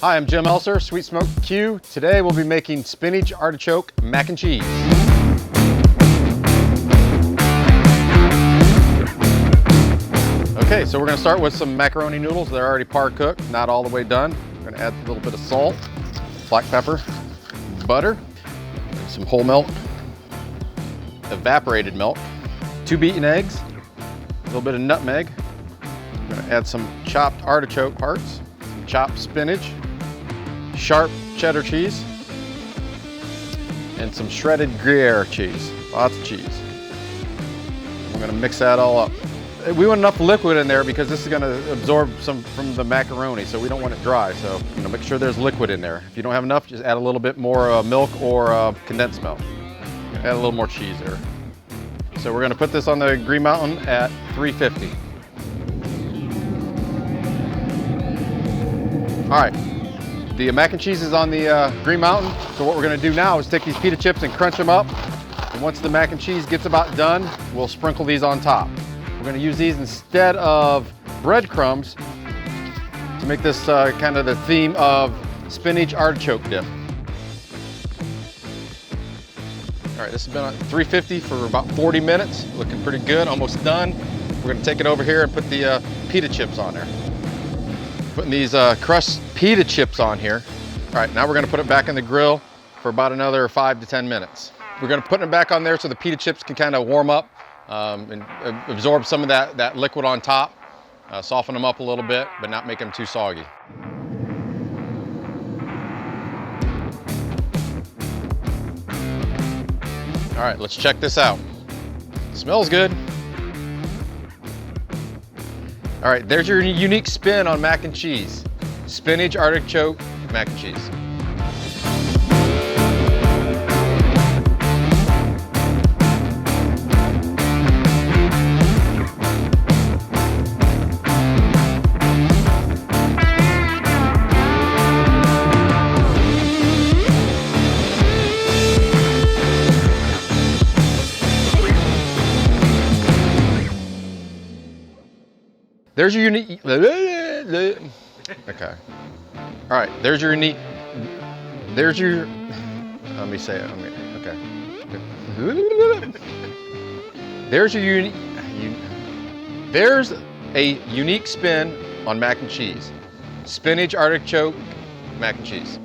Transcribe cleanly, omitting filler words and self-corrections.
Hi, I'm Jim Elser, Sweet Smoke Q. Today we'll be making spinach artichoke mac and cheese. Okay, so we're gonna start with some macaroni noodles. They're already par cooked, not all the way done. We're gonna add a little bit of salt, black pepper, butter, some whole milk, evaporated milk, 2 beaten eggs, a little bit of nutmeg. We're gonna add some chopped artichoke parts, some chopped spinach, sharp cheddar cheese, and some shredded Gruyere cheese, lots of cheese. We're gonna mix that all up. We want enough liquid in there because this is gonna absorb some from the macaroni, so we don't want it dry. So, make sure there's liquid in there. If you don't have enough, just add a little bit more milk or condensed milk. Add a little more cheese there. So we're gonna put this on the Green Mountain at 350. All right. The mac and cheese is on the Green Mountain, so what we're gonna do now is take these pita chips and crunch them up. And once the mac and cheese gets about done, we'll sprinkle these on top. We're gonna use these instead of breadcrumbs to make this kind of the theme of spinach artichoke dip. All right, this has been on 350 for about 40 minutes. Looking pretty good, almost done. We're gonna take it over here and put the pita chips on there. Putting these crushed pita chips on here. All right, now we're gonna put it back in the grill for about another 5 to 10 minutes. We're gonna put them back on there so the pita chips can kind of warm up and absorb some of that liquid on top, soften them up a little bit, but not make them too soggy. All right, let's check this out. Smells good. All right, there's your unique spin on mac and cheese. Spinach artichoke mac and cheese. There's your unique, okay. All right, there's your unique, let me say it, okay. There's your unique, there's a unique spin on mac and cheese. Spinach artichoke mac and cheese.